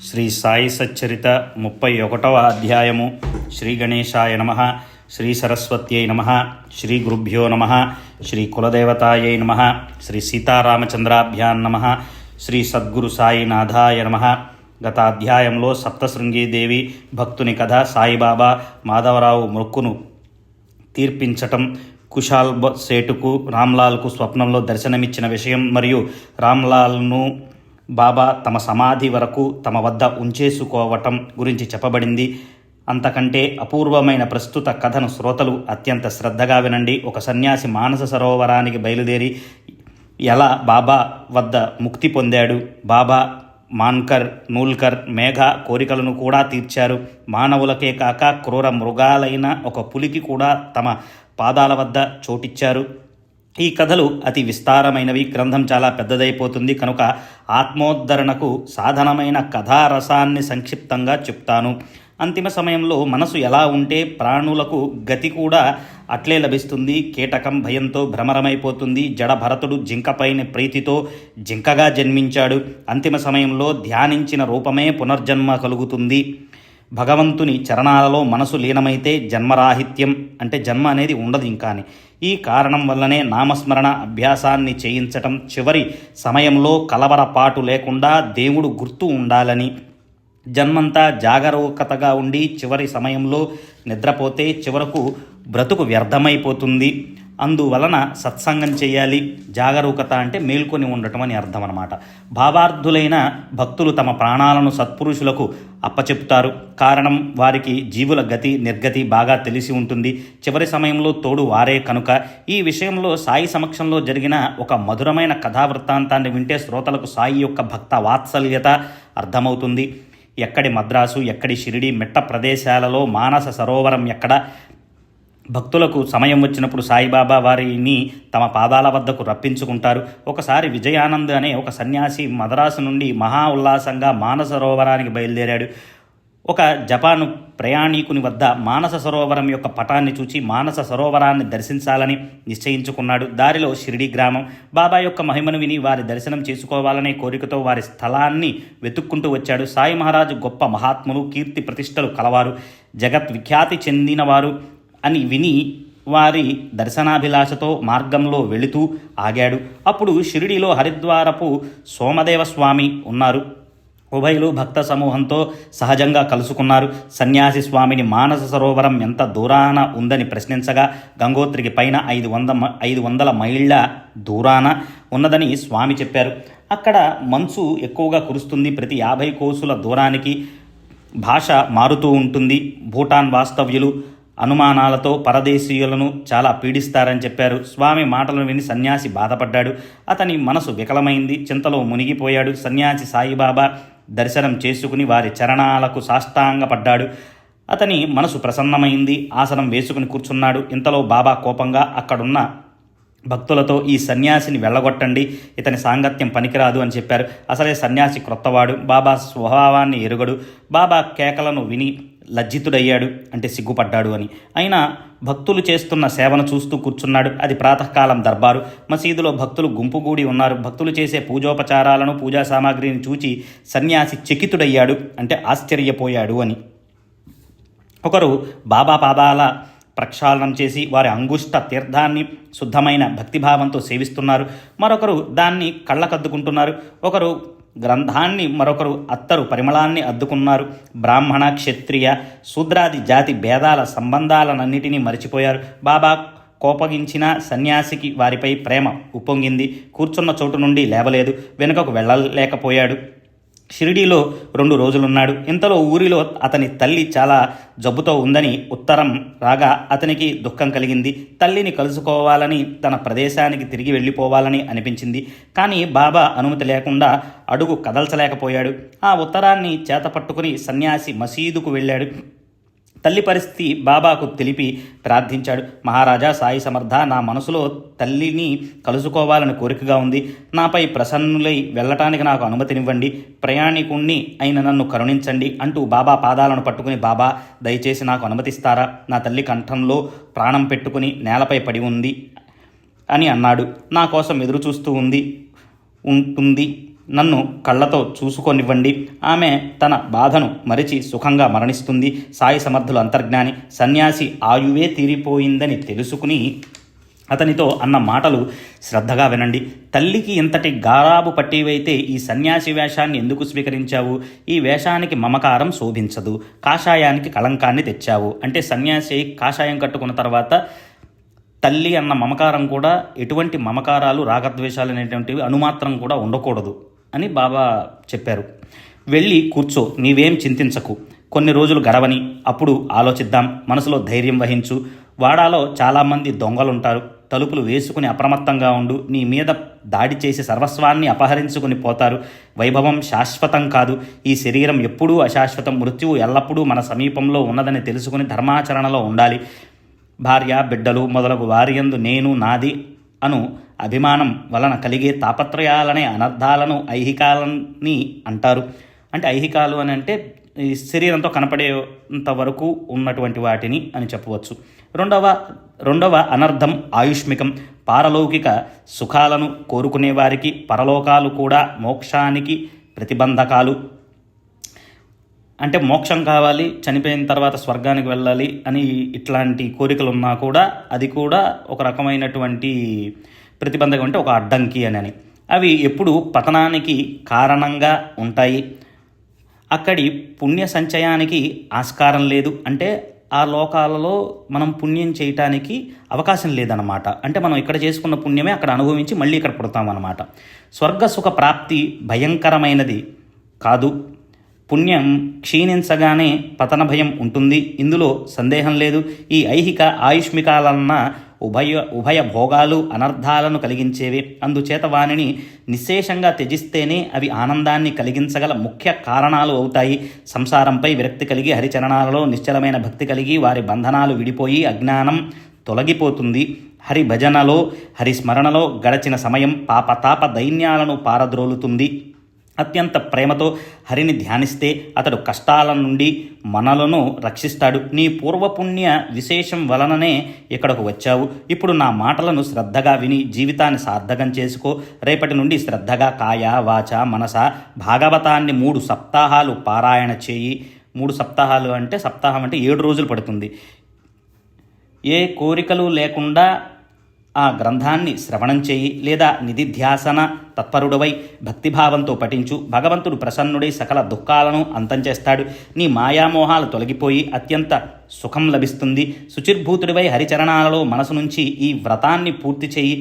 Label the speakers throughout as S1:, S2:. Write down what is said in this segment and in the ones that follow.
S1: శ్రీ సాయి సచ్చరిత 31వ అధ్యాయము. శ్రీ గణేశాయ నమః. శ్రీ సరస్వత్యై నమః. శ్రీ గురుభ్యో నమః. శ్రీ కులదేవతాయై నమః. శ్రీ సీతారామచంద్రాభ్యాం నమః. శ్రీ సద్గురు సాయినాథాయ నమః. గత అధ్యాయంలో సప్తశృంగీదేవి భక్తుని కథ, సాయిబాబా మాధవరావు మొక్కును తీర్పించటం, కుశాల్ సేటుకు రామ్లాల్కు స్వప్నంలో దర్శనమిచ్చిన విషయం మరియు రామ్లాల్ను బాబా తమ సమాధి వరకు తమ వద్ద ఉంచేసుకోవటం గురించి చెప్పబడింది. అంతకంటే అపూర్వమైన ప్రస్తుత కథను శ్రోతలు అత్యంత శ్రద్ధగా వినండి. ఒక సన్యాసి మానస సరోవరానికి బయలుదేరి ఎలా బాబా వద్ద ముక్తి పొందాడు. బాబా మాన్కర్, నూల్కర్, మేఘ కోరికలను కూడా తీర్చారు. మానవులకే కాక క్రూర మృగాలైన ఒక పులికి కూడా తమ పాదాల వద్ద చోటిచ్చారు. ఈ కథలు అతి విస్తారమైనవి, గ్రంథం చాలా పెద్దదైపోతుంది కనుక ఆత్మోద్ధరణకు సాధనమైన కథారసాన్ని సంక్షిప్తంగా చెప్తాను. అంతిమ సమయంలో మనసు ఎలా ఉంటే ప్రాణులకు గతి కూడా అట్లే లభిస్తుంది. కీటకం భయంతో భ్రమరమైపోతుంది. జడ భరతుడు జింకపైన ప్రీతితో జింకగా జన్మించాడు. అంతిమ సమయంలో ధ్యానించిన రూపమే పునర్జన్మ కలుగుతుంది. భగవంతుని చరణాలలో మనసు లీనమైతే జన్మరాహిత్యం, అంటే జన్మ అనేది ఉండదు ఇంకాని. ఈ కారణం వల్లనే నామస్మరణ అభ్యాసాన్ని చేయించటం, చివరి సమయంలో కలవరపాటు లేకుండా దేవుడు గుర్తు ఉండాలని. జన్మంతా జాగరూకతగా ఉండి చివరి సమయంలో నిద్రపోతే చివరకు బ్రతుకు వ్యర్థమైపోతుంది. అందువలన సత్సంగం చేయాలి. జాగరూకత అంటే మేల్కొని ఉండటం అని అర్థం అన్నమాట. భావార్థులైన భక్తులు తమ ప్రాణాలను సత్పురుషులకు అప్పచెప్తారు. కారణం, వారికి జీవుల గతి నిర్గతి బాగా తెలిసి ఉంటుంది. చివరి సమయంలో తోడు వారే కనుక. ఈ విషయంలో సాయి సమక్షంలో జరిగిన ఒక మధురమైన కథావృత్తాంతాన్ని వింటే శ్రోతలకు సాయి యొక్క భక్త వాత్సల్యత అర్థమవుతుంది. ఎక్కడి మద్రాసు, ఎక్కడి షిరిడి మెట్ట ప్రదేశాలలో మానస సరోవరం ఎక్కడ. భక్తులకు సమయం వచ్చినప్పుడు సాయిబాబా వారిని తమ పాదాల వద్దకు రప్పించుకుంటారు. ఒకసారి విజయానంద్ అనే ఒక సన్యాసి మద్రాసు నుండి మహా ఉల్లాసంగా మానస సరోవరానికి బయలుదేరాడు. ఒక జపాను ప్రయాణికుని వద్ద మానస సరోవరం యొక్క పటాన్ని చూచి మానస సరోవరాన్ని దర్శించాలని నిశ్చయించుకున్నాడు. దారిలో షిరిడి గ్రామం. బాబా యొక్క మహిమను విని వారి దర్శనం చేసుకోవాలనే కోరికతో వారి స్థలాన్ని వెతుక్కుంటూ వచ్చాడు. సాయి మహారాజు గొప్ప మహాత్ములు, కీర్తి ప్రతిష్టలు కలవారు, జగత్ విఖ్యాతి చెందినవారు అని విని వారి దర్శనాభిలాషతో మార్గంలో వెళుతూ ఆగాడు. అప్పుడు షిరిడిలో హరిద్వారపు సోమదేవ స్వామి ఉన్నారు. ఉభయులు భక్త సమూహంతో సహజంగా కలుసుకున్నారు. సన్యాసి స్వామిని మానస సరోవరం ఎంత దూరాన ఉందని ప్రశ్నించగా, గంగోత్రికి పైన 500 మైళ్ళ దూరాన ఉన్నదని స్వామి చెప్పారు. అక్కడ మంచు ఎక్కువగా కురుస్తుంది. ప్రతి 50 కోసుల దూరానికి భాష మారుతూ ఉంటుంది. భూటాన్ వాస్తవ్యులు అనుమానాలతో పరదేశీయులను చాలా పీడిస్తారని చెప్పారు. స్వామి మాటలను విని సన్యాసి బాధపడ్డాడు. అతని మనసు వికలమైంది. చింతలో మునిగిపోయాడు. సన్యాసి సాయిబాబా దర్శనం చేసుకుని వారి చరణాలకు సాష్టాంగపడ్డాడు. అతని మనసు ప్రసన్నమైంది. ఆసనం వేసుకుని కూర్చున్నాడు. ఇంతలో బాబా కోపంగా అక్కడున్న భక్తులతో, ఈ సన్యాసిని వెళ్ళగొట్టండి, ఇతని సాంగత్యం పనికిరాదు అని చెప్పారు. అసలే సన్యాసి క్రొత్తవాడు, బాబా స్వభావాన్ని ఎరుగడు. బాబా కేకలను విని లజ్జితుడయ్యాడు, అంటే సిగ్గుపడ్డాడు అని. అయినా భక్తులు చేస్తున్న సేవను చూస్తూ కూర్చున్నాడు. అది ప్రాతకాలం దర్బారు. మసీదులో భక్తులు గుంపుగూడి ఉన్నారు. భక్తులు చేసే పూజోపచారాలను, పూజా సామాగ్రిని చూచి సన్యాసి చకితుడయ్యాడు, అంటే ఆశ్చర్యపోయాడు అని. ఒకరు బాబా పాదాల ప్రక్షాళనం చేసి వారి అంగుష్ట తీర్థాన్ని శుద్ధమైన భక్తిభావంతో సేవిస్తున్నారు. మరొకరు దాన్ని కళ్ళకద్దుకుంటున్నారు. ఒకరు గ్రంథాన్ని, మరొకరు అత్తరు పరిమళాన్ని అద్దుకున్నారు. బ్రాహ్మణ, క్షత్రియ, శూద్రాది జాతి భేదాల సంబంధాలన్నిటినీ మరిచిపోయారు. బాబా కోపగించిన సన్యాసికి వారిపై ప్రేమ ఉప్పొంగింది. కూర్చున్న చోటు నుండి లేవలేదు, వెనుకకు వెళ్ళలేకపోయాడు. షిరిడీలో 2 రోజులున్నాడు. ఇంతలో ఊరిలో అతని తల్లి చాలా జబ్బుతో ఉందని ఉత్తరం రాగా అతనికి దుఃఖం కలిగింది. తల్లిని కలుసుకోవాలని, తన ప్రదేశానికి తిరిగి వెళ్ళిపోవాలని అనిపించింది. కానీ బాబా అనుమతి లేకుండా అడుగు కదల్చలేకపోయాడు. ఆ ఉత్తరాన్ని చేతపట్టుకుని సన్యాసి మసీదుకు వెళ్ళాడు. తల్లి పరిస్థితి బాబాకు తెలిపి ప్రార్థించాడు. మహారాజా సాయి సమర్థ, నా మనసులో తల్లిని కలుసుకోవాలని కోరికగా ఉంది. నాపై ప్రసన్నులై వెళ్ళటానికి నాకు అనుమతినివ్వండి. ప్రయాణికుణ్ణి అయిన నన్ను కరుణించండి అంటూ బాబా పాదాలను పట్టుకుని, బాబా దయచేసి నాకు అనుమతిస్తారా? నా తల్లి కంఠంలో ప్రాణం పెట్టుకుని నేలపై పడి ఉంది అని అన్నాడు. నా కోసం ఎదురు చూస్తూ ఉంటుంది. నన్ను కళ్ళతో చూసుకొనివ్వండి. ఆమె తన బాధను మరిచి సుఖంగా మరణిస్తుంది. సాయి సమర్థులు అంతర్జ్ఞాని. సన్యాసి ఆయువే తీరిపోయిందని తెలుసుకుని అతనితో అన్న మాటలు శ్రద్ధగా వినండి. తల్లికి ఇంతటి గారాబు పట్టివైతే ఈ సన్యాసి వేషాన్ని ఎందుకు స్వీకరించావు? ఈ వేషానికి మమకారం శోభించదు, కాషాయానికి కళంకాన్ని తెచ్చావు. అంటే సన్యాసి కాషాయం కట్టుకున్న తర్వాత తల్లి అన్న మమకారం కూడా, ఎటువంటి మమకారాలు రాగద్వేషాలు అనేటువంటివి అనుమాత్రం కూడా ఉండకూడదు అని బాబా చెప్పారు. వెళ్ళి కూర్చో, నీవేం చింతించకు, కొన్ని రోజులు గడవని, అప్పుడు ఆలోచిద్దాం. మనసులో ధైర్యం వహించు. వాడాలో చాలామంది దొంగలుంటారు. తలుపులు వేసుకుని అప్రమత్తంగా ఉండు. నీ మీద దాడి చేసి సర్వస్వాన్ని అపహరించుకుని పోతారు. వైభవం శాశ్వతం కాదు. ఈ శరీరం ఎప్పుడూ అశాశ్వతం. మృత్యువు ఎల్లప్పుడూ మన సమీపంలో ఉన్నదని తెలుసుకుని ధర్మాచరణలో ఉండాలి. భార్య, బిడ్డలు మొదలగు వారియందు నేను, నాది అను అభిమానం వలన కలిగే తాపత్రయాలనే అనర్థాలను ఐహికాలని అంటారు. అంటే ఐహికాలు అని అంటే ఈ శరీరంతో కనపడేంత వరకు ఉన్నటువంటి వాటిని అని చెప్పవచ్చు. రెండవ అనర్థం ఆయుష్మికం. పారలౌకిక సుఖాలను కోరుకునే వారికి పరలోకాలు కూడా మోక్షానికి ప్రతిబంధకాలు. అంటే మోక్షం కావాలి, చనిపోయిన తర్వాత స్వర్గానికి వెళ్ళాలి అని ఇట్లాంటి కోరికలు ఉన్నా కూడా అది కూడా ఒక రకమైనటువంటి ప్రతిబంధకం, అంటే ఒక అడ్డంకి అని. అవి ఎప్పుడు పతనానికి కారణంగా ఉంటాయి. అక్కడి పుణ్య సంచయానికి ఆస్కారం లేదు. అంటే ఆ లోకాలలో మనం పుణ్యం చేయటానికి అవకాశం లేదన్నమాట. అంటే మనం ఇక్కడ చేసుకున్న పుణ్యమే అక్కడ అనుభవించి మళ్ళీ ఇక్కడ పుడతామన్నమాట. స్వర్గసుఖ ప్రాప్తి భయంకరమైనది కాదు. పుణ్యం క్షీణించగానే పతన భయం ఉంటుంది, ఇందులో సందేహం లేదు. ఈ ఐహిక ఆయుష్మికాలన్న ఉభయ భోగాలు అనర్థాలను కలిగించేవే. అందుచేత వానిని నిశ్శేషంగా త్యజిస్తేనే అవి ఆనందాన్ని కలిగించగల ముఖ్య కారణాలు అవుతాయి. సంసారంపై విరక్తి కలిగి హరిచరణాలలో నిశ్చలమైన భక్తి కలిగి వారి బంధనాలు విడిపోయి అజ్ఞానం తొలగిపోతుంది. హరి భజనలో, హరిస్మరణలో గడచిన సమయం పాపతాప దైన్యాలను పారద్రోలుతుంది. అత్యంత ప్రేమతో హరిని ధ్యానిస్తే అతడు కష్టాల నుండి మనలను రక్షిస్తాడు. నీ పూర్వపుణ్య విశేషం వలననే ఇక్కడకు వచ్చావు. ఇప్పుడు నా మాటలను శ్రద్ధగా విని జీవితాన్ని సార్థకం చేసుకో. రేపటి నుండి శ్రద్ధగా కాయ, వాచ, మనస భాగవతాన్ని 3 సప్తాహాలు పారాయణ చేయి. 3 సప్తాహాలు అంటే, సప్తాహం అంటే 7 రోజులు పడుతుంది. ఏ కోరికలు లేకుండా ఆ గ్రంథాన్ని శ్రవణం చేయి, లేదా నిధిధ్యాసన తత్పరుడవై భక్తిభావంతో పఠించు. భగవంతుడు ప్రసన్నుడై సకల దుఃఖాలను అంతం చేస్తాడు. నీ మాయామోహాలు తొలగిపోయి అత్యంత సుఖం లభిస్తుంది. శుచిర్భూతుడివై హరిచరణాలలో మనసు నుంచి ఈ వ్రతాన్ని పూర్తి చేయి.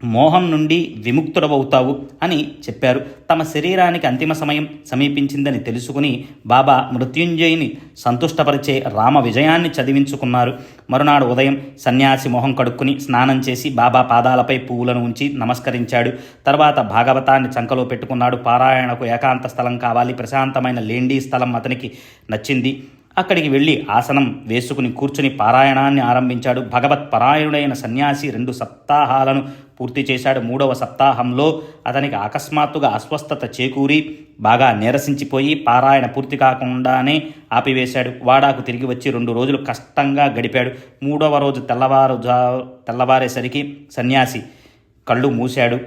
S1: మోహం నుండి విముక్తుడవవుతావు అని చెప్పారు. తమ శరీరానికి అంతిమ సమయం సమీపించిందని తెలుసుకుని బాబా మృత్యుంజయుని సంతుష్టపరిచే రామ విజయాన్ని చదివించుకున్నారు. మరునాడు ఉదయం సన్యాసి మొహం కడుక్కుని స్నానం చేసి బాబా పాదాలపై పువ్వులను ఉంచి నమస్కరించాడు. తర్వాత భాగవతాన్ని చంకలో పెట్టుకున్నాడు. పారాయణకు ఏకాంత స్థలం కావాలి. ప్రశాంతమైన లేండి స్థలం అతనికి నచ్చింది. అక్కడికి వెళ్ళి ఆసనం వేసుకుని కూర్చుని పారాయణాన్ని ఆరంభించాడు. భగవత్ పరాయణుడైన సన్యాసి 2 సప్తాహాలను పూర్తి చేశాడు. 3వ సప్తాహంలో అతనికి అకస్మాత్తుగా అస్వస్థత చేకూరి బాగా నీరసించిపోయి పారాయణ పూర్తి కాకుండానే ఆపివేశాడు. వాడాకు తిరిగి వచ్చి 2 రోజులు కష్టంగా గడిపాడు. 3వ రోజు తెల్లవారేసరికి సన్యాసి కళ్ళు మూశాడు.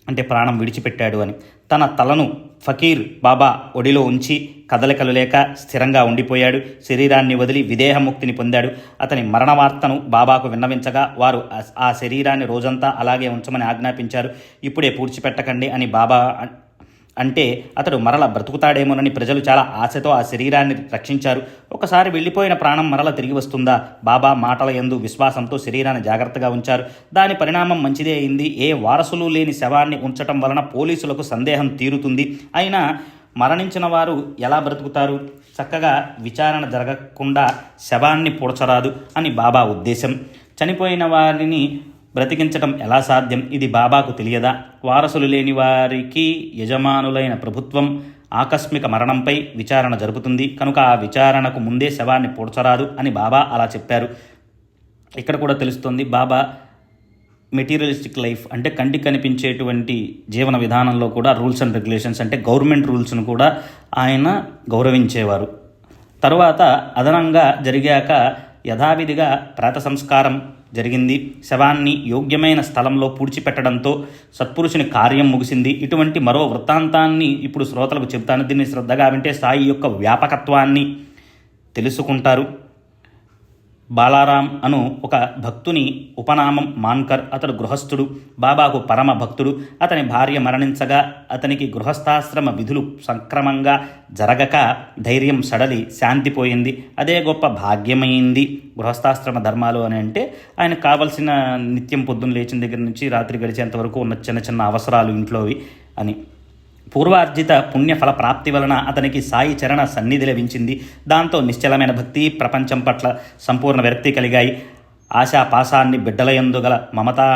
S1: అంటే ప్రాణం విడిచిపెట్టాడు అని. తన తలను ఫకీర్ బాబా ఒడిలో ఉంచి కదలికలు లేక స్థిరంగా ఉండిపోయాడు. శరీరాన్ని వదిలి విదేహముక్తిని పొందాడు. అతని మరణ వార్తను బాబాకు విన్నవించగా వారు ఆ శరీరాన్ని రోజంతా అలాగే ఉంచమని ఆజ్ఞాపించారు. ఇప్పుడే పూడ్చిపెట్టకండి అని బాబా అంటే అతడు మరల బ్రతుకుతాడేమోనని ప్రజలు చాలా ఆశతో ఆ శరీరాన్ని రక్షించారు. ఒకసారి వెళ్ళిపోయిన ప్రాణం మరల తిరిగి వస్తుందా? బాబా మాటల యందు విశ్వాసంతో శరీరాన్ని జాగ్రత్తగా ఉంచారు. దాని పరిణామం మంచిదే అయింది. ఏ వారసులు లేని శవాన్ని ఉంచటం వలన పోలీసులకు సందేహం తీరుతుంది. అయినా మరణించిన వారు ఎలా బ్రతుకుతారు? చక్కగా విచారణ జరగకుండా శవాన్ని పూడ్చరాదు అని బాబా ఉద్దేశం. చనిపోయిన వారిని బ్రతికించటం ఎలా సాధ్యం? ఇది బాబాకు తెలియదా? వారసులు లేని వారికి యజమానులైన ప్రభుత్వం ఆకస్మిక మరణంపై విచారణ జరుపుతుంది. కనుక ఆ విచారణకు ముందే శవాన్ని పూడ్చరాదు అని బాబా అలా చెప్పారు. ఇక్కడ కూడా తెలుస్తుంది బాబా మెటీరియలిస్టిక్ లైఫ్ అంటే కంటికి కనిపించేటువంటి జీవన విధానంలో కూడా రూల్స్ అండ్ రెగ్యులేషన్స్ అంటే గవర్నమెంట్ రూల్స్ను కూడా ఆయన గౌరవించేవారు. తరువాత అదనంగా జరిగాక యథావిధిగా ప్రేత సంస్కారం జరిగింది. శవాన్ని యోగ్యమైన స్థలంలో పూడ్చిపెట్టడంతో సత్పురుషుని కార్యం ముగిసింది. ఇటువంటి మరో వృత్తాంతాన్ని ఇప్పుడు శ్రోతలకు చెబుతాను. దీన్ని శ్రద్ధగా వింటే సాయి యొక్క వ్యాపకత్వాన్ని తెలుసుకుంటారు. బాలారాం అను ఒక భక్తుని ఉపనామం మాన్కర్. అతడు గృహస్థుడు, బాబాకు పరమ భక్తుడు. అతని భార్య మరణించగా అతనికి గృహస్థాశ్రమ విధులు సక్రమంగా జరగక ధైర్యం సడలి శాంతిపోయింది. అదే గొప్ప భాగ్యమైంది. గృహస్థాశ్రమ ధర్మాలు అని అంటే ఆయనకు కావలసిన నిత్యం పొద్దున్న లేచిన దగ్గర నుంచి రాత్రి గడిచేంత వరకు ఉన్న చిన్న చిన్న అవసరాలు ఇంట్లోవి అని. పూర్వార్జిత పుణ్యఫల ప్రాప్తి వలన అతనికి సాయి చరణ సన్నిధి లభించింది. దాంతో నిశ్చలమైన భక్తి, ప్రపంచం పట్ల సంపూర్ణ విరక్తి కలిగాయి. ఆశాపాశాన్ని బిడ్డలయందు గల మమతా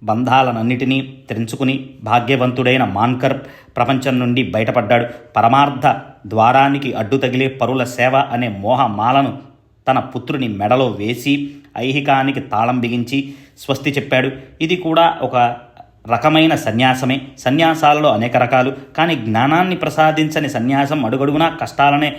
S1: బంధాలనన్నిటినీ తెంచుకుని భాగ్యవంతుడైన మాన్కర్ ప్రపంచం నుండి బయటపడ్డాడు. పరమార్థ ద్వారానికి అడ్డు తగిలే పరుల సేవ అనే మోహమాలను తన పుత్రుని మెడలో వేసి ఐహికానికి తాళం బిగించి స్వస్తి చెప్పాడు. ఇది కూడా ఒక రకమైన సన్యాసమే. సన్యాసాలలో అనేక రకాలు, కానీ జ్ఞానాన్ని ప్రసాదించని సన్యాసం అడుగడుగునా కష్టాలనే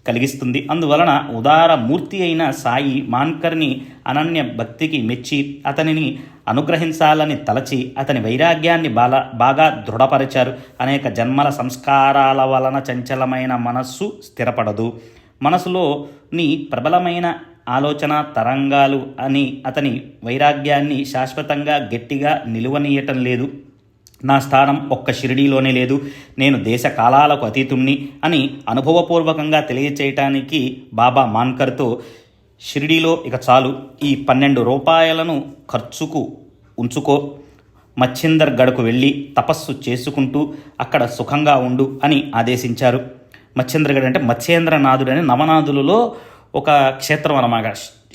S1: కలిగిస్తుంది. అందువలన ఉదార మూర్తి అయిన సాయి మాన్కర్ని అనన్య భక్తికి మెచ్చి అతనిని అనుగ్రహించాలని తలచి అతని వైరాగ్యాన్ని బాగా దృఢపరిచారు. అనేక జన్మల సంస్కారాల వలన చంచలమైన మనస్సు స్థిరపడదు. మనసులోని ప్రబలమైన ఆలోచన తరంగాలు అని అతని వైరాగ్యాన్ని శాశ్వతంగా గట్టిగా నిలువనీయటం లేదు. నా స్థానం ఒక్క షిరిడీలోనే లేదు, నేను దేశ కాలాలకు అతీతుణ్ణి అని అనుభవపూర్వకంగా తెలియచేయటానికి బాబా మాన్కర్తో, షిరిడీలో ఇక చాలు, ఈ 12 రూపాయలను ఖర్చుకు ఉంచుకో, మచ్చిందర్ గడకు వెళ్ళి తపస్సు చేసుకుంటూ అక్కడ సుఖంగా ఉండు అని ఆదేశించారు. మచ్చింద్రగఢ్ అంటే మత్స్యేంద్రనాథుడు అని నవనాథులలో ఒక క్షేత్రం అన్నమాట.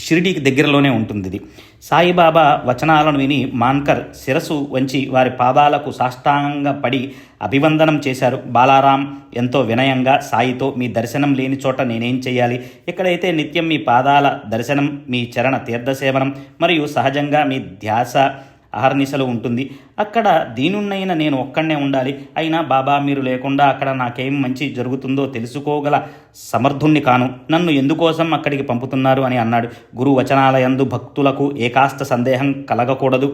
S1: షిరిడీకి దగ్గరలోనే ఉంటుంది ఇది. సాయిబాబా వచనాలను విని మాన్కర్ శిరసు వంచి వారి పాదాలకు సాష్టాంగ పడి అభివందనం చేశారు. బాలారాం ఎంతో వినయంగా సాయితో, మీ దర్శనం లేని చోట నేనేం చేయాలి? ఇక్కడైతే నిత్యం మీ పాదాల దర్శనం, మీ చరణ తీర్థసేవనం మరియు సహజంగా మీ ధ్యాస అహర్నిశలు ఉంటుంది. అక్కడ దీనున్నైన నేను ఒక్కడనే ఉండాలి. అయినా బాబా మీరు లేకుండా అక్కడ నాకేం మంచి జరుగుతుందో తెలుసుకోగల సమర్థుణ్ణి కాను. నన్ను ఎందుకోసం అక్కడికి పంపుతున్నారు అని అన్నాడు. గురు వచనాలయందు భక్తులకు ఏకాస్త సందేహం కలగకూడదు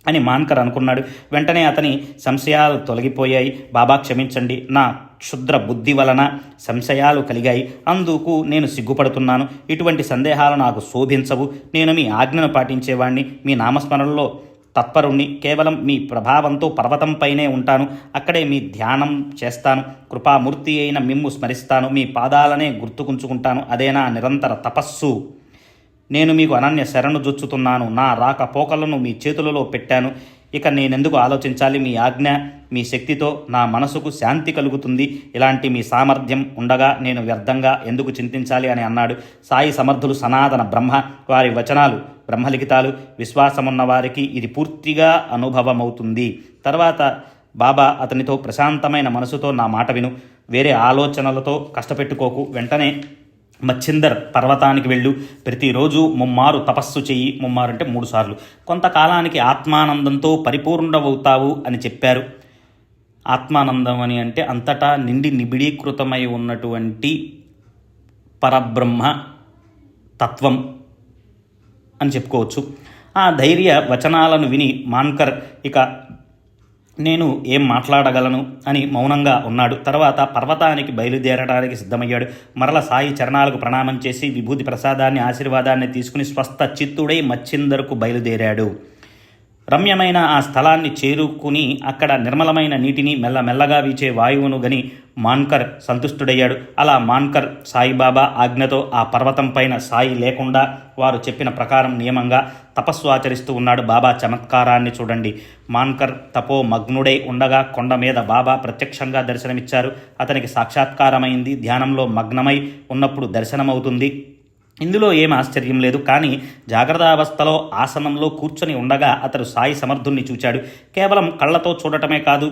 S1: అని మాన్కర్ అనుకున్నాడు. వెంటనే అతని సంశయాలు తొలగిపోయాయి. బాబా క్షమించండి, నా క్షుద్ర బుద్ధి వలన సంశయాలు కలిగాయి. అందుకు నేను సిగ్గుపడుతున్నాను. ఇటువంటి సందేహాలు నాకు శోభించవు. నేను మీ ఆజ్ఞను పాటించేవాణ్ణి, మీ నామస్మరణలో తత్పరుణ్ణి. కేవలం మీ ప్రభావంతో పర్వతంపైనే ఉంటాను, అక్కడే మీ ధ్యానం చేస్తాను. కృపామూర్తి అయిన మిమ్ము స్మరిస్తాను, మీ పాదాలనే గుర్తుకుంచుకుంటాను. అదే నా నిరంతర తపస్సు. నేను మీకు అనన్య శరణు జొచ్చుతున్నాను. నా రాకపోకలను మీ చేతులలో పెట్టాను. ఇక నేనెందుకు ఆలోచించాలి? మీ ఆజ్ఞ, మీ శక్తితో నా మనసుకు శాంతి కలుగుతుంది. ఇలాంటి మీ సామర్థ్యం ఉండగా నేను వ్యర్థంగా ఎందుకు చింతించాలి అని అన్నాడు. సాయి సమర్థులు సనాతన బ్రహ్మ, వారి వచనాలు బ్రహ్మలిఖితాలు. విశ్వాసమున్న వారికి ఇది పూర్తిగా అనుభవమవుతుంది. తర్వాత బాబా అతనితో, ప్రశాంతమైన మనసుతో నా మాట విను, వేరే ఆలోచనలతో కష్టపెట్టుకోకు. వెంటనే మచ్చిందర్ పర్వతానికి వెళ్ళు, ప్రతిరోజు ముమ్మారు తపస్సు చెయ్యి. ముమ్మారు అంటే 3 సార్లు. కొంతకాలానికి ఆత్మానందంతో పరిపూర్ణమవుతావు అని చెప్పారు. ఆత్మానందం అని అంటే అంతటా నిండి నిబిడీకృతమై ఉన్నటువంటి పరబ్రహ్మ తత్వం అని చెప్పుకోవచ్చు. ఆ ధైర్య వచనాలను విని మాన్కర్ ఇక నేను ఏం మాట్లాడగలను అని మౌనంగా ఉన్నాడు. తర్వాత పర్వతానికి బయలుదేరడానికి సిద్ధమయ్యాడు. మరల సాయి చరణాలకు ప్రణామం చేసి విభూతి ప్రసాదాన్ని, ఆశీర్వాదాన్ని తీసుకుని స్వస్థ చిత్తుడై మచ్చిందర్కు బయలుదేరాడు. రమ్యమైన ఆ స్థలాన్ని చేరుకుని అక్కడ నిర్మలమైన నీటిని, మెల్లమెల్లగా వీచే వాయువును గని మాన్కర్ సంతుష్టుడయ్యాడు. అలా మాన్కర్ సాయిబాబా ఆజ్ఞతో ఆ పర్వతం పైన సాయి లేకుండా వారు చెప్పిన ప్రకారం నియమంగా తపస్సు ఆచరిస్తూ ఉన్నాడు. బాబా చమత్కారాన్ని చూడండి. మాన్కర్ తపో మగ్నుడై ఉండగా కొండ మీద బాబా ప్రత్యక్షంగా దర్శనమిచ్చారు. అతనికి సాక్షాత్కారమైంది. ధ్యానంలో మగ్నమై ఉన్నప్పుడు దర్శనమవుతుంది. ఇందులో ఏం ఆశ్చర్యం లేదు. కానీ జాగ్రత్తావస్థలో ఆసనంలో కూర్చొని ఉండగా అతడు సాయి సమర్థుణ్ణి చూచాడు. కేవలం కళ్ళతో చూడటమే కాదు,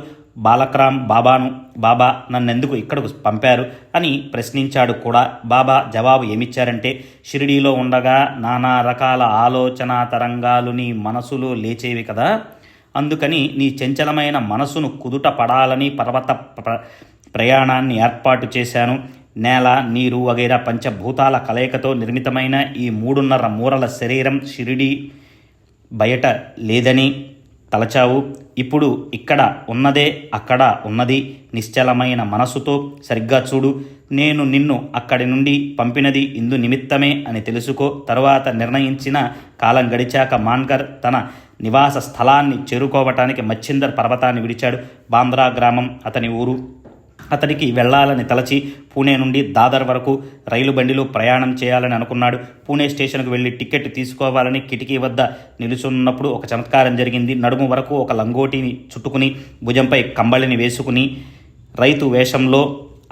S1: బాలక్రామ్ బాబాను, బాబా నన్నెందుకు ఇక్కడకు పంపారు అని ప్రశ్నించాడు కూడా. బాబా జవాబు ఏమిచ్చారంటే, షిరిడీలో ఉండగా నానా రకాల ఆలోచన తరంగాలు నీ మనసులో లేచేవి కదా, అందుకని నీ చంచలమైన మనసును కుదుట పడాలని పర్వత ప్రయాణాన్ని ఏర్పాటు చేశాను. నేల, నీరు వగైరా పంచభూతాల కలయికతో నిర్మితమైన ఈ 3.5 మూరల శరీరం షిరిడీ బయట లేదని తలచావు. ఇప్పుడు ఇక్కడ ఉన్నదే అక్కడ ఉన్నది. నిశ్చలమైన మనసుతో సరిగ్గా చూడు. నేను నిన్ను అక్కడి నుండి పంపినది ఇందు నిమిత్తమే అని తెలుసుకో. తరువాత నిర్ణయించిన కాలం గడిచాక మాన్కర్ తన నివాస స్థలాన్ని చేరుకోవటానికి మచ్చిందర్ పర్వతాన్ని విడిచాడు. బాంద్రా గ్రామం అతని ఊరు. అతడికి వెళ్లాలని తలచి పూణే నుండి దాదర్ వరకు రైలు బండిలో ప్రయాణం చేయాలని అనుకున్నాడు. పూణే స్టేషన్కు వెళ్లి టికెట్ తీసుకోవాలని కిటికీ వద్ద నిలుచున్నప్పుడు ఒక చమత్కారం జరిగింది. నడుము వరకు ఒక లంగోటిని చుట్టుకుని భుజంపై కంబళిని వేసుకుని రైతు వేషంలో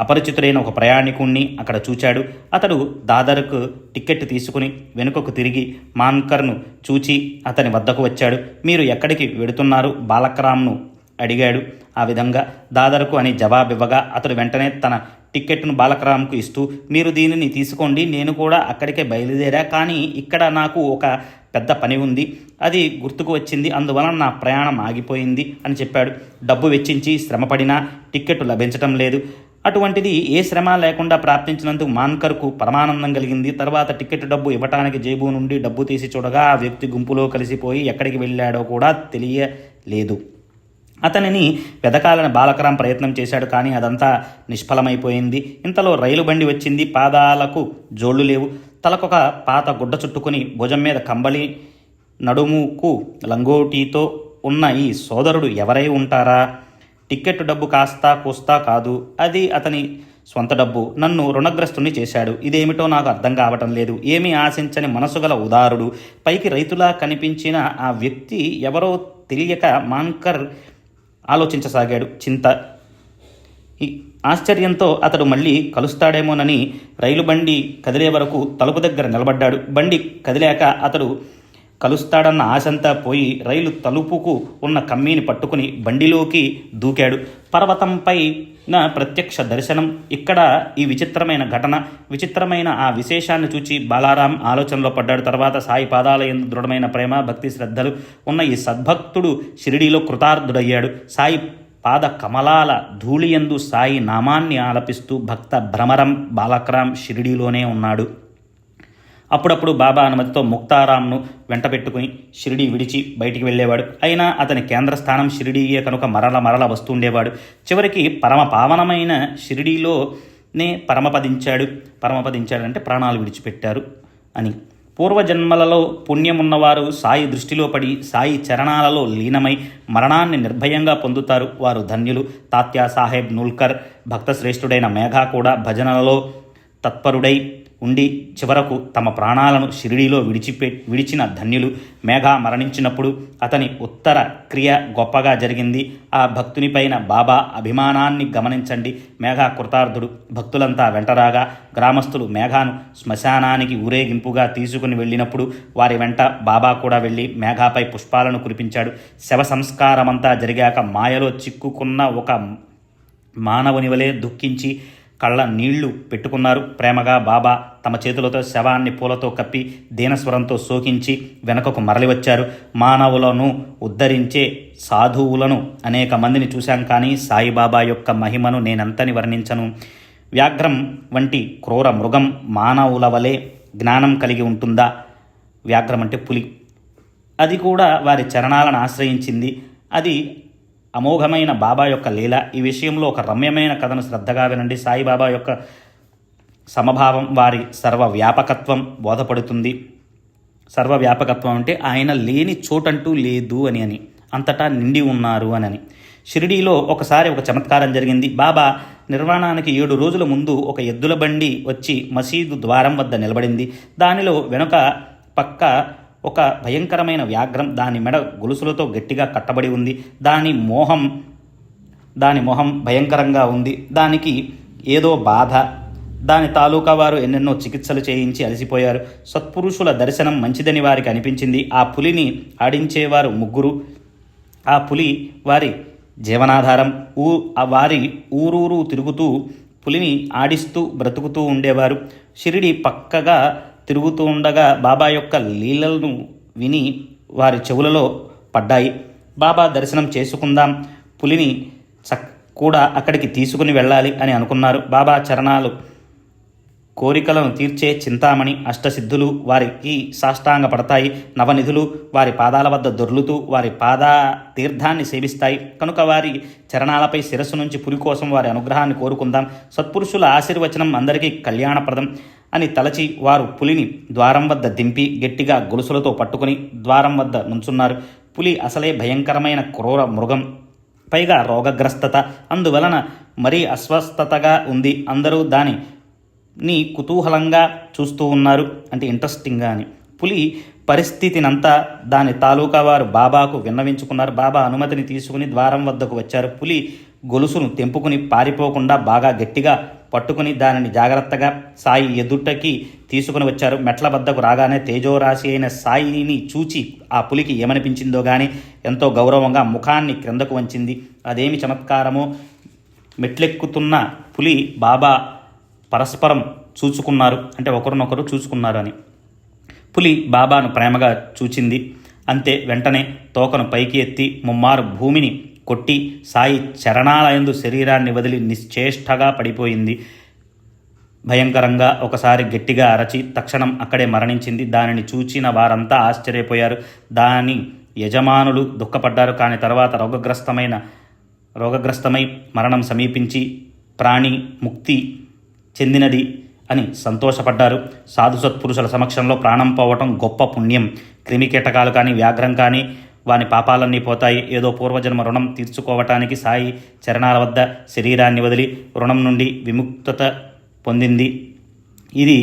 S1: అపరిచితుడైన ఒక ప్రయాణికుణ్ణి అక్కడ చూచాడు. అతడు దాదర్కు టికెట్ తీసుకుని వెనుకకు తిరిగి మాన్కర్ను చూచి అతని వద్దకు వచ్చాడు. మీరు ఎక్కడికి వెడుతున్నారు? బాలక్రామ్ను అడిగాడు. ఆ విధంగా దాదర్కు అని జవాబివ్వగా అతడు వెంటనే తన టిక్కెట్ను బాలక్రామ్కు ఇస్తూ, మీరు దీనిని తీసుకోండి, నేను కూడా అక్కడికే బయలుదేరా, కానీ ఇక్కడ నాకు ఒక పెద్ద పని ఉంది, అది గుర్తుకు వచ్చింది, అందువలన నా ప్రయాణం ఆగిపోయింది అని చెప్పాడు. డబ్బు వెచ్చించి శ్రమపడినా టిక్కెట్ లభించటం లేదు. అటువంటిది ఏ శ్రమ లేకుండా ప్రాప్తించినందుకు మాన్కర్కు పరమానందం కలిగింది. తర్వాత టికెట్ డబ్బు ఇవ్వటానికి జేబు నుండి డబ్బు తీసి చూడగా ఆ వ్యక్తి గుంపులో కలిసిపోయి ఎక్కడికి వెళ్ళాడో కూడా తెలియలేదు. అతనిని వెదకాలని బాలకరాం ప్రయత్నం చేశాడు, కానీ అదంతా నిష్ఫలమైపోయింది. ఇంతలో రైలు బండి వచ్చింది. పాదాలకు జోళ్లు లేవు. తలకొక పాత గుడ్డ చుట్టుకుని భుజం మీద కంబళి, నడుముకు లంగోటీతో ఉన్న ఈ సోదరుడు ఎవరై ఉంటారా? టిక్కెట్ డబ్బు కాస్తా కూస్తా కాదు, అది అతని స్వంత డబ్బు. నన్ను రుణగ్రస్తుని చేశాడు. ఇదేమిటో నాకు అర్థం కావటం లేదు. ఏమీ ఆశించని మనసు గల ఉదారుడు, పైకి రైతులా కనిపించిన ఆ వ్యక్తి ఎవరో తెలియక మాన్కర్ ఆలోచించసాగాడు. ఈ ఆశ్చర్యంతో అతడు మళ్ళీ కలుస్తాడేమోనని రైలు బండి కదిలే వరకు తలుపు దగ్గర నిలబడ్డాడు. బండి కదిలాక అతడు కలుస్తాడన్న ఆశంతా పోయి రైలు తలుపుకు ఉన్న కమ్మీని పట్టుకుని బండిలోకి దూకాడు. పర్వతంపై ప్రత్యక్ష దర్శనం. ఇక్కడ ఈ విచిత్రమైన ఘటన, విచిత్రమైన ఆ విశేషాన్ని చూచి బాలారాం ఆలోచనలో పడ్డాడు. తర్వాత సాయి పాదాల యందు దృఢమైన ప్రేమ, భక్తి, శ్రద్ధలు ఉన్న ఈ సద్భక్తుడు షిరిడీలో కృతార్థుడయ్యాడు. సాయి పాద కమలాల ధూళియందు సాయి నామాన్ని ఆలపిస్తూ భక్త భ్రమరం బాలక్రామ్ షిరిడీలోనే ఉన్నాడు. అప్పుడప్పుడు బాబా అనుమతితో ముక్తారాంను వెంట పెట్టుకుని షిరిడీ విడిచి బయటికి వెళ్ళేవాడు. అయినా అతని కేంద్రస్థానం షిరిడీయే కనుక మరల వస్తుండేవాడు. చివరికి పరమ పావనమైన షిరిడీలోనే పరమపదించాడంటే ప్రాణాలు విడిచిపెట్టారు అని. పూర్వజన్మలలో పుణ్యమున్నవారు సాయి దృష్టిలో పడి సాయి చరణాలలో లీనమై మరణాన్ని నిర్భయంగా పొందుతారు. వారు ధన్యులు. తాత్యా సాహెబ్ నూల్కర్, భక్తశ్రేష్ఠుడైన మేఘా కూడా భజనలలో తత్పరుడై ఉండి చివరకు తమ ప్రాణాలను షిరిడీలో విడిచిన ధన్యులు. మేఘా మరణించినప్పుడు అతని ఉత్తర క్రియ గొప్పగా జరిగింది. ఆ భక్తునిపైన బాబా అభిమానాన్ని గమనించండి. మేఘా కృతార్థుడు. భక్తులంతా వెంటరాగా గ్రామస్తులు మేఘాను శ్మశానానికి ఊరేగింపుగా తీసుకుని వెళ్ళినప్పుడు వారి వెంట బాబా కూడా వెళ్ళి మేఘాపై పుష్పాలను కురిపించాడు. శవ సంస్కారమంతా జరిగాక మాయలో చిక్కుకున్న ఒక మానవుని వలె దుఃఖించి కళ్ళ నీళ్లు పెట్టుకున్నారు. ప్రేమగా బాబా తమ చేతులతో శవాన్ని పూలతో కప్పి దీనస్వరంతో శోకించి వెనకకు మరలి వచ్చారు. మానవులను ఉద్ధరించే సాధువులను అనేక మందిని చూశాం, కానీ సాయిబాబా యొక్క మహిమను నేనంతని వర్ణించను. వ్యాఘ్రం వంటి క్రూర మృగం మానవుల వలె జ్ఞానం కలిగి ఉంటుందా? వ్యాఘ్రం అంటే పులి. అది కూడా వారి చరణాలను ఆశ్రయించింది. అది అమోఘమైన బాబా యొక్క లీల. ఈ విషయంలో ఒక రమ్యమైన కథను శ్రద్ధగా వినండి. సాయిబాబా యొక్క సమభావం, వారి సర్వవ్యాపకత్వం బోధపడుతుంది. సర్వవ్యాపకత్వం అంటే ఆయన లేని చోటంటూ లేదు అని అంతటా నిండి ఉన్నారు అని. షిరిడీలో ఒకసారి ఒక చమత్కారం జరిగింది. బాబా నిర్వాణానికి 7 రోజుల ముందు ఒక ఎద్దుల బండి వచ్చి మసీదు ద్వారం వద్ద నిలబడింది. దానిలో వెనుక పక్క ఒక భయంకరమైన వ్యాఘ్రం, దాని మెడ గొలుసులతో గట్టిగా కట్టబడి ఉంది. దాని మొహం భయంకరంగా ఉంది. దానికి ఏదో బాధ. దాని తాలూకా వారు ఎన్నెన్నో చికిత్సలు చేయించి అలసిపోయారు. సత్పురుషుల దర్శనం మంచిదని వారికి అనిపించింది. ఆ పులిని ఆడించేవారు 3. ఆ పులి వారి జీవనాధారం. వారి ఊరూరు తిరుగుతూ పులిని ఆడిస్తూ బ్రతుకుతూ ఉండేవారు. షిరిడి పక్కగా తిరుగుతూ ఉండగా బాబా యొక్క లీలలను విని వారి చెవులలో పడ్డాయి. బాబా దర్శనం చేసుకుందాం, పులిని కూడా అక్కడికి తీసుకుని వెళ్ళాలి అని అనుకున్నారు. బాబా చరణాలు కోరికలను తీర్చే చింతామణి అష్టసిద్ధులు వారికి సాష్టాంగ పడతాయి. నవనిధులు వారి పాదాల వద్ద దొర్లుతూ వారి పాదా తీర్థాన్ని సేవిస్తాయి. కనుక వారి చరణాలపై శిరస్సు నుంచి పులి కోసం వారి అనుగ్రహాన్ని కోరుకుందాం. సత్పురుషుల ఆశీర్వచనం అందరికీ కళ్యాణప్రదం అని తలచి వారు పులిని ద్వారం వద్ద దింపి గట్టిగా గొలుసులతో పట్టుకుని ద్వారం వద్ద నుంచున్నారు. పులి అసలే భయంకరమైన క్రూర మృగం, పైగా రోగగ్రస్తత, అందువలన మరీ అస్వస్థతగా ఉంది. అందరూ దానిని కుతూహలంగా చూస్తూ ఉన్నారు, అంటే ఇంట్రెస్టింగ్గా అని. పులి పరిస్థితినంతా దాని తాలూకా వారు బాబాకు విన్నవించుకున్నారు. బాబా అనుమతిని తీసుకుని ద్వారం వద్దకు వచ్చారు. పులి గొలుసును తెంపుకుని పారిపోకుండా బాగా గట్టిగా పట్టుకుని దానిని జాగ్రత్తగా సాయి ఎదుటకి తీసుకుని వచ్చారు. మెట్ల వద్దకు రాగానే తేజోరాశి అయిన సాయిని చూచి ఆ పులికి ఏమనిపించిందో కానీ ఎంతో గౌరవంగా ముఖాన్ని క్రిందకు వంచింది. అదేమి చమత్కారమో, మెట్లెక్కుతున్న పులి బాబా పరస్పరం చూచుకున్నారు, అంటే ఒకరినొకరు చూసుకున్నారు అని. పులి బాబాను ప్రేమగా చూచింది. అంతే, వెంటనే తోకను పైకి ఎత్తి ముమ్మారు భూమిని కొట్టి సాయి చరణాలయందు శరీరాన్ని వదిలి నిశ్చేష్టగా పడిపోయింది. భయంకరంగా ఒకసారి గట్టిగా అరచి తక్షణం అక్కడే మరణించింది. దానిని చూచిన వారంతా ఆశ్చర్యపోయారు. దాని యజమానులు దుఃఖపడ్డారు. కానీ తర్వాత రోగగ్రస్తమై మరణం సమీపించి ప్రాణి ముక్తి చెందినది అని సంతోషపడ్డారు. సాధు సత్పురుషుల సమక్షంలో ప్రాణం పోవటం గొప్ప పుణ్యం. క్రిమికీటకాలు కానీ వ్యాఘ్రం కానీ వాని పాపాలన్నీ పోతాయి. ఏదో పూర్వజన్మ రుణం తీర్చుకోవటానికి సాయి చరణాల వద్ద శరీరాన్ని వదిలి రుణం నుండి విముక్తత పొందింది. ఇది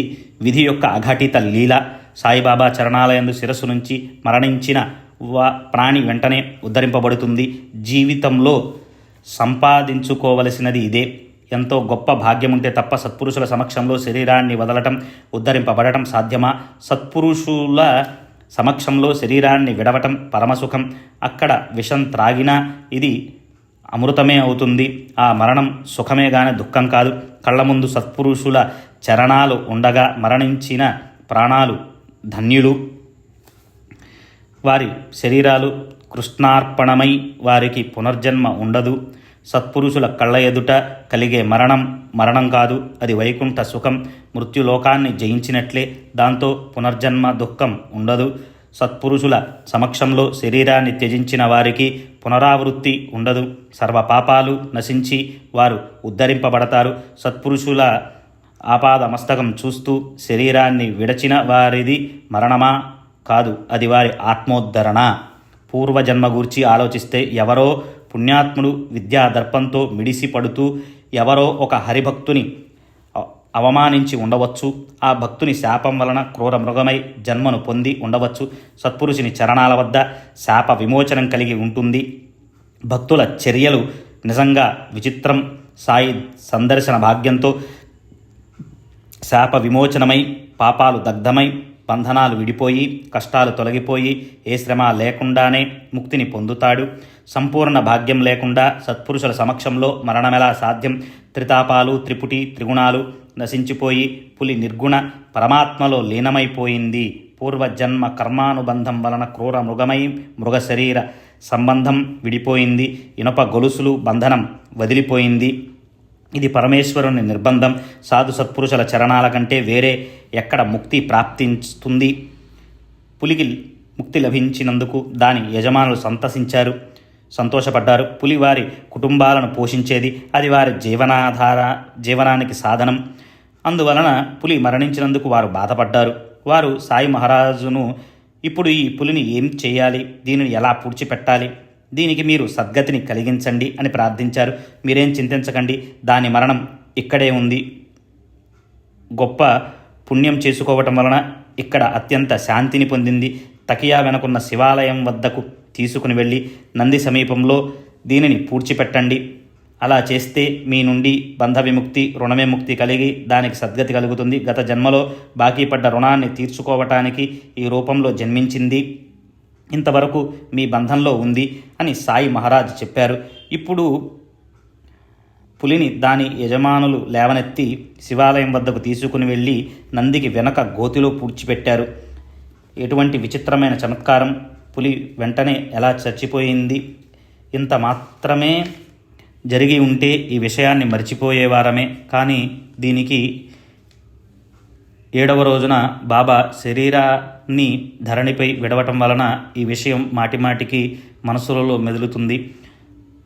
S1: విధి యొక్క అఘటిత లీల. సాయిబాబా చరణాలయందు శిరస్సు నుంచి మరణించిన ప్రాణి వెంటనే ఉద్ధరింపబడుతుంది. జీవితంలో సంపాదించుకోవలసినది ఇదే. ఎంతో గొప్ప భాగ్యముంటే తప్ప సత్పురుషుల సమక్షంలో శరీరాన్ని వదలటం, ఉద్ధరింపబడటం సాధ్యమా? సత్పురుషుల సమక్షంలో శరీరాన్ని విడవటం పరమసుఖం. అక్కడ విషం త్రాగినా ఇది అమృతమే అవుతుంది. ఆ మరణం సుఖమే గాని దుఃఖం కాదు. కళ్ళ ముందు సత్పురుషుల చరణాలు ఉండగా మరణించిన ప్రాణాలు ధన్యులు. వారి శరీరాలు కృష్ణార్పణమై వారికి పునర్జన్మ ఉండదు. సత్పురుషుల కళ్ళ ఎదుట కలిగే మరణం కాదు, అది వైకుంఠ సుఖం. మృత్యులోకాన్ని జయించినట్లే. దాంతో పునర్జన్మ దుఃఖం ఉండదు. సత్పురుషుల సమక్షంలో శరీరాన్ని త్యజించిన వారికి పునరావృత్తి ఉండదు. సర్వ పాపాలు నశించి వారు ఉద్ధరింపబడతారు. సత్పురుషుల ఆపాద మస్తకం చూస్తూ శరీరాన్ని విడచిన వారిది మరణమా? కాదు, అది వారి ఆత్మోద్ధరణ. పూర్వజన్మ గూర్చి ఆలోచిస్తే ఎవరో పుణ్యాత్ముడు విద్యా దర్పంతో మిడిసి పడుతూ ఎవరో ఒక హరిభక్తుని అవమానించి ఉండవచ్చు. ఆ భక్తుని శాపం వలన క్రూర మృగమై జన్మను పొంది ఉండవచ్చు. సత్పురుషుని చరణాల వద్ద శాప విమోచనం కలిగి ఉంటుంది. భక్తుల చర్యలు నిజంగా విచిత్రం. సాయి సందర్శన భాగ్యంతో శాప విమోచనమై పాపాలు దగ్ధమై బంధనాలు విడిపోయి కష్టాలు తొలగిపోయి ఏ శ్రమ లేకుండానే ముక్తిని పొందుతాడు. సంపూర్ణ భాగ్యం లేకుండా సత్పురుషుల సమక్షంలో మరణమెలా సాధ్యం? త్రితాపాలు, త్రిపుటి, త్రిగుణాలు నశించిపోయి పులి నిర్గుణ పరమాత్మలో లీనమైపోయింది. పూర్వజన్మ కర్మానుబంధం వలన క్రూర మృగమై మృగ శరీర సంబంధం విడిపోయింది. ఇనుప గొలుసులు బంధనం వదిలిపోయింది. ఇది పరమేశ్వరుని నిర్బంధం. సాధు సత్పురుషుల చరణాల కంటే వేరే ఎక్కడ ముక్తి ప్రాప్తిస్తుంది? పులికి ముక్తి లభించినందుకు దాని యజమానులు సంతోషపడ్డారు. పులి వారి కుటుంబాలను పోషించేది, అది వారి జీవనానికి సాధనం. అందువలన పులి మరణించినందుకు వారు బాధపడ్డారు. వారు సాయి మహారాజును ఇప్పుడు ఈ పులిని ఏం చేయాలి, దీనిని ఎలా పూడ్చిపెట్టాలి, దీనికి మీరు సద్గతిని కలిగించండి అని ప్రార్థించారు. మీరేం చింతించకండి, దాని మరణం ఇక్కడే ఉంది. గొప్ప పుణ్యం చేసుకోవటం వలన ఇక్కడ అత్యంత శాంతిని పొందింది. తకియా వెనుకున్న శివాలయం వద్దకు తీసుకుని వెళ్ళి నంది సమీపంలో దీనిని పూడ్చిపెట్టండి. అలా చేస్తే మీ నుండి బంధ విముక్తి, రుణ విముక్తి కలిగి దానికి సద్గతి కలుగుతుంది. గత జన్మలో బాకీ పడ్డ రుణాన్ని తీర్చుకోవటానికి ఈ రూపంలో జన్మించింది. ఇంతవరకు మీ బంధంలో ఉంది అని సాయి మహారాజ్ చెప్పారు. ఇప్పుడు పులిని దాని యజమానులు లేవనెత్తి శివాలయం వద్దకు తీసుకుని వెళ్ళి నందికి వెనక గోతిలో పూడ్చిపెట్టారు. ఎటువంటి విచిత్రమైన చమత్కారం! పులి వెంటనే ఎలా చచ్చిపోయింది? ఇంత మాత్రమే జరిగి ఉంటే ఈ విషయాన్ని మర్చిపోయేవారమే. కానీ దీనికి 7వ రోజున బాబా శరీరాన్ని ధరణిపై విడవటం వలన ఈ విషయం మాటిమాటికి మనసులలో మెదులుతుంది.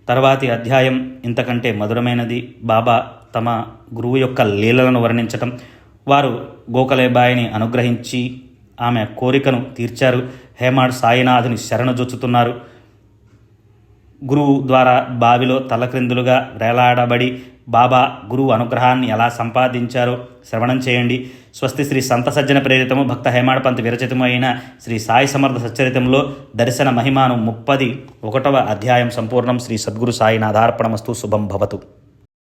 S1: తర్వాతి అధ్యాయం ఇంతకంటే మధురమైనది. బాబా తమ గురువు యొక్క లీలలను వర్ణించటం. వారు గోఖలేబాయిని అనుగ్రహించి ఆమె కోరికను తీర్చారు. హేమాడ్ సాయినాథుని శరణుజొచ్చుతున్నారు. గురువు ద్వారా బావిలో తలక్రిందులుగా వేలాడబడి బాబా గురువు అనుగ్రహాన్ని ఎలా సంపాదించారో శ్రవణం చేయండి. స్వస్తి శ్రీ సంత సజ్జన ప్రేరితము భక్త హేమాడ్ పంత్ విరచితము అయిన శ్రీ సాయి సమర్థ సచ్చరితంలో దర్శన మహిమాను 31వ అధ్యాయం సంపూర్ణం. శ్రీ సద్గురు సాయినాథార్పణమస్తు. శుభం భవతు.